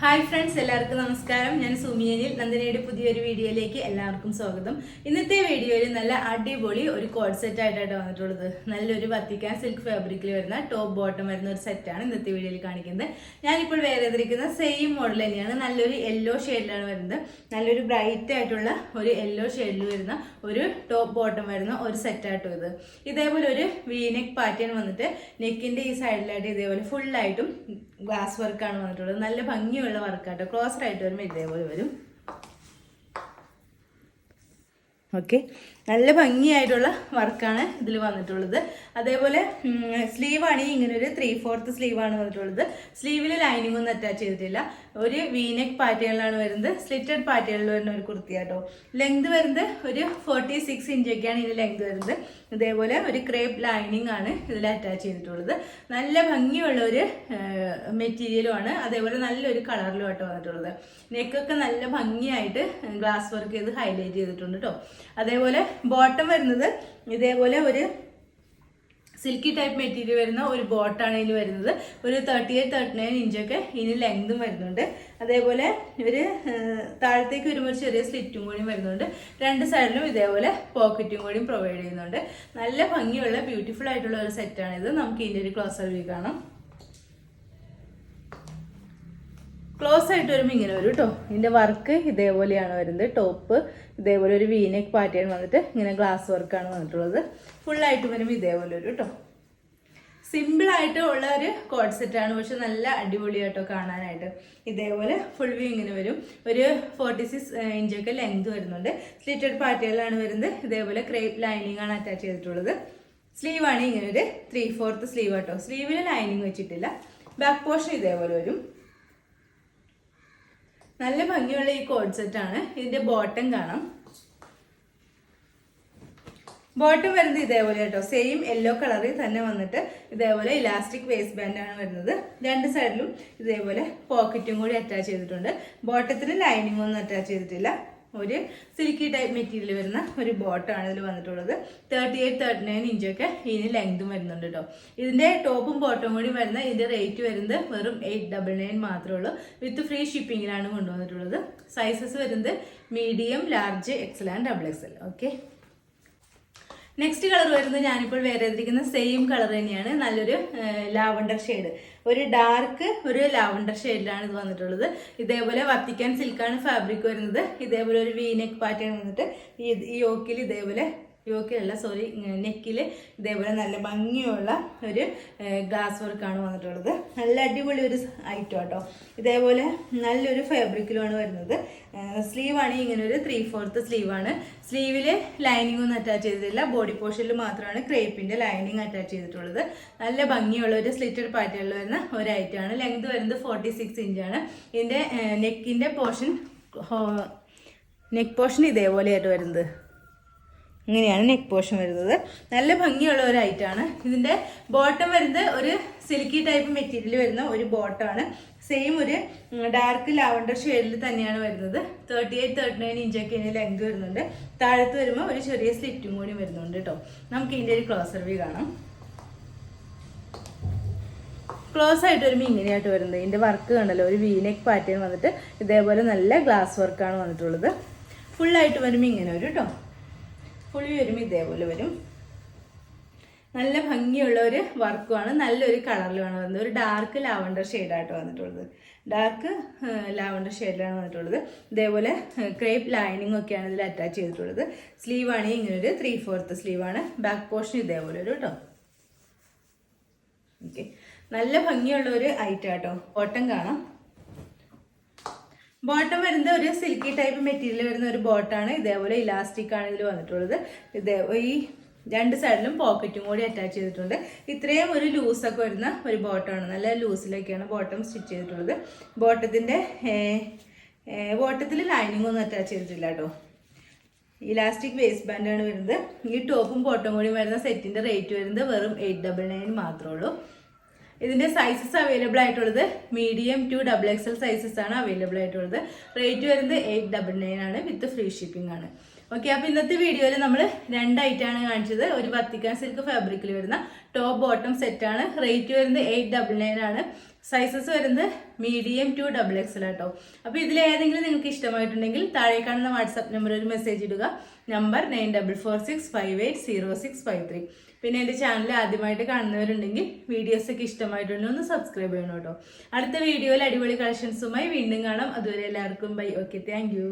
Hi friends, എല്ലാവർക്കും നമസ്കാരം. ഞാൻ സുമിയനിൽ നന്ദിനിയുടെ പുതിയൊരു വീഡിയോയിലേക്ക് എല്ലാവർക്കും സ്വാഗതം. ഇന്നത്തെ വീഡിയോയിൽ നല്ല അടിപൊളി ഒരു കോഡ് സെറ്റ് ആയിട്ടാണ് വന്നിട്ടുള്ളത്. നല്ലൊരു വത്തിക്കാൻ സിൽക്ക് ഫാബ്രിക്കിൽ വരുന്ന ടോപ്പ് ബോട്ടം വരുന്ന ഒരു സെറ്റാണ് ഇന്നത്തെ വീഡിയോയിൽ കാണിക്കുന്നത്. ഞാനിപ്പോൾ വേറെ ചെയ്തിരിക്കുന്ന സെയിം മോഡൽ തന്നെയാണ്. നല്ലൊരു യെല്ലോ ഷെയ്ഡിലാണ് വരുന്നത്. നല്ലൊരു ബ്രൈറ്റ് ആയിട്ടുള്ള ഒരു യെല്ലോ ഷെയ്ഡിൽ വരുന്ന ഒരു ടോപ്പ് ബോട്ടം വരുന്ന ഒരു സെറ്റായിട്ടും ഇത്. ഇതേപോലെ ഒരു വീനെക്ക് പാറ്റേൺ വന്നിട്ട് നെക്കിന്റെ ഈ സൈഡിലായിട്ട് ഇതേപോലെ ഫുള്ളായിട്ടും ഗ്ലാസ് വർക്കാണ് വന്നിട്ടുള്ളത്. നല്ല ഭംഗിയുള്ള വർക്കാട്ടോ. ക്ലോസർ ആയിട്ട് വരുമ്പോൾ ഇതേപോലെ വരും. ഓക്കെ, നല്ല ഭംഗിയായിട്ടുള്ള വർക്കാണ് ഇതിൽ വന്നിട്ടുള്ളത്. അതേപോലെ സ്ലീവാണ് ഇങ്ങനെ ഒരു 3/4 സ്ലീവാണ് വന്നിട്ടുള്ളത്. സ്ലീവിൽ ലൈനിങ് ഒന്നും അറ്റാച്ച് ചെയ്തിട്ടില്ല. ഒരു വീനെക്ക് പാറ്റേണിലാണ് വരുന്നത്. സ്ലിറ്റഡ് പാറ്റേണിൽ വരുന്ന ഒരു കുർത്തിയാട്ടോ. ലെങ്ത് വരുന്നത് ഒരു 46 ഇഞ്ചൊക്കെയാണ് ഇതിന് ലെങ്ത് വരുന്നത്. ഇതേപോലെ ഒരു ക്രേപ്പ് ലൈനിങ് ആണ് ഇതിൽ അറ്റാച്ച് ചെയ്തിട്ടുള്ളത്. നല്ല ഭംഗിയുള്ള ഒരു മെറ്റീരിയലുമാണ്. അതേപോലെ നല്ലൊരു കളറിലും ആട്ടോ വന്നിട്ടുള്ളത്. നെക്കൊക്കെ നല്ല ഭംഗിയായിട്ട് ഗ്ലാസ് വർക്ക് ചെയ്ത് ഹൈലൈറ്റ് ചെയ്തിട്ടുണ്ട് കേട്ടോ. അതേപോലെ ബോട്ടം വരുന്നത് ഇതേപോലെ ഒരു സിൽക്കി ടൈപ്പ് മെറ്റീരിയൽ വരുന്ന ഒരു ബോട്ടാണ് ഇതിൽ വരുന്നത്. ഒരു 38-39 ഇഞ്ചൊക്കെ ഇതിന് ലെങ്തും വരുന്നുണ്ട്. അതേപോലെ ഒരു താഴത്തേക്ക് വരുമ്പോൾ ഒരു ചെറിയ സ്ലിറ്റും കൂടിയും വരുന്നുണ്ട്. രണ്ട് സൈഡിലും ഇതേപോലെ പോക്കറ്റും കൂടിയും പ്രൊവൈഡ് ചെയ്യുന്നുണ്ട്. നല്ല ഭംഗിയുള്ള ബ്യൂട്ടിഫുൾ ആയിട്ടുള്ള ഒരു സെറ്റാണിത്. നമുക്ക് ഇതിൻ്റെ ഒരു ക്ലോസർ വ്യൂ കാണാം. ക്ലോസ് ആയിട്ട് വരുമ്പോൾ ഇങ്ങനെ വരും കേട്ടോ. ഇതിൻ്റെ വർക്ക് ഇതേപോലെയാണ് വരുന്നത്. ടോപ്പ് ഇതേപോലെ ഒരു വീനെക്ക് പാറ്റേൺ വന്നിട്ട് ഇങ്ങനെ ഗ്ലാസ് വർക്കാണ് വന്നിട്ടുള്ളത്. ഫുള്ളായിട്ട് വരുമ്പോൾ ഇതേപോലെ വരും കേട്ടോ. സിമ്പിളായിട്ട് ഉള്ള ഒരു കോഡ് സെറ്റാണ്, പക്ഷെ നല്ല അടിപൊളിയായിട്ടോ കാണാനായിട്ട്. ഇതേപോലെ ഫുൾ വ്യൂ ഇങ്ങനെ വരും. ഒരു 46 ഇഞ്ചൊക്കെ ലെങ്ത് വരുന്നുണ്ട്. സ്ലിറ്റഡ് പാറ്റേണിലാണ് വരുന്നത്. ഇതേപോലെ ക്രേപ്പ് ലൈനിങ് ആണ് അറ്റാച്ച് ചെയ്തിട്ടുള്ളത്. സ്ലീവാണ് ഇങ്ങനെ ഒരു 3/4 സ്ലീവ് ആട്ടോ. സ്ലീവിൽ ലൈനിങ് വെച്ചിട്ടില്ല. ബാക്ക് പോർഷൻ ഇതേപോലെ വരും. നല്ല ഭംഗിയുള്ള ഈ കോഡ് സെറ്റാണ്. ഇതിന്റെ ബോട്ടം കാണാം. ബോട്ടം വരുന്നത് ഇതേപോലെ കേട്ടോ. സെയിം യെല്ലോ കളറിൽ തന്നെ വന്നിട്ട് ഇതേപോലെ ഇലാസ്റ്റിക് വേസ്റ്റ് ബാൻഡാണ് വരുന്നത്. രണ്ട് സൈഡിലും ഇതേപോലെ പോക്കറ്റും കൂടി അറ്റാച്ച് ചെയ്തിട്ടുണ്ട്. ബോട്ടത്തിന് ലൈനിങ് ഒന്നും അറ്റാച്ച് ചെയ്തിട്ടില്ല. ഒരു സിൽക്കി ടൈപ്പ് മെറ്റീരിയൽ വരുന്ന ഒരു ബോട്ടാണ് ഇതിൽ വന്നിട്ടുള്ളത്. 38-39 ഇഞ്ചൊക്കെ ഇതിന് ലെങ്തും വരുന്നുണ്ട് കേട്ടോ. ഇതിന്റെ ടോപ്പും ബോട്ടും കൂടി വരുന്ന ഇതിന്റെ റേറ്റ് വരുന്നത് വെറും 899 മാത്രമേ ഉള്ളൂ. വിത്ത് ഫ്രീ ഷിപ്പിങ്ങിലാണ് കൊണ്ടുവന്നിട്ടുള്ളത്. സൈസസ് വരുന്നത് medium, large, Excel and XXL. Okay, next colour വരുന്നത് ഞാനിപ്പോൾ വേറെ ചെയ്തിരിക്കുന്ന സെയിം കളർ തന്നെയാണ്. നല്ലൊരു ലാവണ്ടർ ഷെയ്ഡ്, ഒരു ഡാർക്ക് ഒരു ലാവണ്ടർ ഷെയ്ഡിലാണ് ഇത് വന്നിട്ടുള്ളത്. ഇതേപോലെ വത്തിക്കാൻ സിൽക്കാണ് ഫാബ്രിക് വരുന്നത്. ഇതേപോലെ ഒരു വീനെക്ക് പാറ്റേൺ വന്നിട്ട് ഈ യോക്കിൽ ഇതേപോലെ നെക്കിൽ ഇതേപോലെ നല്ല ഭംഗിയുള്ള ഒരു ഗ്ലാസ് വർക്കാണ് വന്നിട്ടുള്ളത്. നല്ല അടിപൊളി ഒരു ഐറ്റം കേട്ടോ. ഇതേപോലെ നല്ലൊരു ഫാബ്രിക്കിലുമാണ് വരുന്നത്. സ്ലീവാണ് ഇങ്ങനെ ഒരു 3/4 സ്ലീവാണ്. സ്ലീവിൽ ലൈനിങ് ഒന്നും അറ്റാച്ച് ചെയ്തിട്ടില്ല. ബോഡി പോർഷനിൽ മാത്രമാണ് ക്രേപ്പിന്റെ ലൈനിങ് അറ്റാച്ച് ചെയ്തിട്ടുള്ളത്. നല്ല ഭംഗിയുള്ള ഒരു സ്ലിറ്റഡ് പാറ്റേണിൽ വരുന്ന ഒരു ഐറ്റമാണ്. ലെങ്ത് വരുന്നത് 46 ഇഞ്ചാണ്. ഇതിന്റെ നെക്കിന്റെ പോർഷൻ, നെക്ക് പോർഷൻ ഇതേപോലെയായിട്ട് വരുന്നത്. ഇങ്ങനെയാണ് നെക്ക് പോർഷൻ വരുന്നത്. നല്ല ഭംഗിയുള്ള ഒരു ഐറ്റമാണ്. ഇതിന്റെ ബോട്ടം വരുന്നത് ഒരു സിൽക്കി ടൈപ്പ് മെറ്റീരിയൽ വരുന്ന ഒരു ബോട്ടമാണ്. സെയിം ഒരു ഡാർക്ക് ലാവണ്ടർ ഷെയ്ഡിൽ തന്നെയാണ് വരുന്നത്. 38-39 ഇഞ്ചൊക്കെ ഇതിന് ലെങ്ത് വരുന്നുണ്ട്. താഴത്ത് വരുമ്പോൾ ഒരു ചെറിയ സ്ലിറ്റും കൂടി വരുന്നുണ്ട് കേട്ടോ. നമുക്ക് ഇതിന്റെ ഒരു ക്ലോസർ വ്യൂ കാണാം. ക്ലോസ് ആയിട്ട് വരുമ്പോൾ ഇങ്ങനെയായിട്ട് വരുന്നത്. ഇതിന്റെ വർക്ക് കണ്ടല്ലോ, ഒരു വീനെക്ക് പാറ്റേൺ വന്നിട്ട് ഇതേപോലെ നല്ല ഗ്ലാസ് വർക്കാണ് വന്നിട്ടുള്ളത്. ഫുള്ളായിട്ട് വരുമ്പോൾ ഇങ്ങനെ വരും കേട്ടോ. ഫുൾ വരുമ്പോൾ ഇതേപോലെ വരും. നല്ല ഭംഗിയുള്ള ഒരു വർക്കുമാണ്. നല്ലൊരു കളറിലുമാണ് വന്നത്. ഒരു ഡാർക്ക് ലാവണ്ടർ ഷെയ്ഡായിട്ട് വന്നിട്ടുള്ളത്. ഡാർക്ക് ലാവണ്ടർ ഷെയ്ഡിലാണ് വന്നിട്ടുള്ളത്. ഇതേപോലെ ക്രേപ്പ് ലൈനിങ് ഒക്കെയാണ് ഇതിൽ അറ്റാച്ച് ചെയ്തിട്ടുള്ളത്. സ്ലീവാണ് ഇങ്ങനെ ഒരു 3/4 സ്ലീവാണ്. ബാക്ക് പോർഷൻ ഇതേപോലെ ഒരു കേട്ടോ. ഓക്കെ, നല്ല ഭംഗിയുള്ള ഒരു ഐറ്റം കേട്ടോ. ബോട്ടം കാണാം. ബോട്ടം വരുന്നത് ഒരു സിൽക്കി ടൈപ്പ് മെറ്റീരിയൽ വരുന്ന ഒരു ബോട്ടാണ്. ഇതേപോലെ ഇലാസ്റ്റിക് ആണ് ഇതിൽ വന്നിട്ടുള്ളത്. ഈ രണ്ട് സൈഡിലും പോക്കറ്റും കൂടി അറ്റാച്ച് ചെയ്തിട്ടുണ്ട്. ഇത്രയും ഒരു ലൂസൊക്കെ വരുന്ന ഒരു ബോട്ടമാണ്. നല്ല ലൂസിലൊക്കെയാണ് ബോട്ടം സ്റ്റിച്ച് ചെയ്തിട്ടുള്ളത്. ബോട്ടത്തിൽ ലൈനിങ് ഒന്നും അറ്റാച്ച് ചെയ്തിട്ടില്ല കേട്ടോ. ഇലാസ്റ്റിക് വേസ്റ്റ് ബാൻഡാണ് വരുന്നത്. ഈ ടോപ്പും ബോട്ടം കൂടി വരുന്ന സെറ്റിന്റെ റേറ്റ് വരുന്നത് വെറും 899 മാത്രമേ ഉള്ളൂ. ഇതിന്റെ സൈസസ് അവൈലബിൾ ആയിട്ടുള്ളത് മീഡിയം ടു XXL സൈസസ് ആണ് അവൈലബിൾ ആയിട്ടുള്ളത്. റേറ്റ് വരുന്നത് 899 ആണ്. വിത്ത് ഫ്രീ ഷിപ്പിംഗ് ആണ്. ഓക്കെ, അപ്പോൾ ഇന്നത്തെ വീഡിയോയിൽ നമ്മൾ രണ്ട് ഐറ്റമാണ് കാണിച്ചത്. ഒരു വത്തിക്കാൻ സിൽക്ക് ഫാബ്രിക്കിൽ വരുന്ന ടോപ്പ് ബോട്ടം സെറ്റാണ്. റേറ്റ് വരുന്നത് 899 ആണ്. സൈസസ് വരുന്നത് മീഡിയം ടു XXL ആട്ടോ. അപ്പോൾ ഇതിലേതെങ്കിലും നിങ്ങൾക്ക് ഇഷ്ടമായിട്ടുണ്ടെങ്കിൽ താഴെ കാണുന്ന വാട്സാപ്പ് നമ്പറിൽ ഒരു മെസ്സേജ് ഇടുക. നമ്പർ 9446580653. പിന്നെ എൻ്റെ ചാനൽ ആദ്യമായിട്ട് കാണുന്നവരുണ്ടെങ്കിൽ വീഡിയോസൊക്കെ ഇഷ്ടമായിട്ടുണ്ടെങ്കിൽ ഒന്ന് സബ്സ്ക്രൈബ് ചെയ്യണം കേട്ടോ. അടുത്ത വീഡിയോയിൽ അടിപൊളി കളക്ഷൻസുമായി വീണ്ടും കാണാം. അതുവരെ എല്ലാവർക്കും ബൈ. Okay, thank you.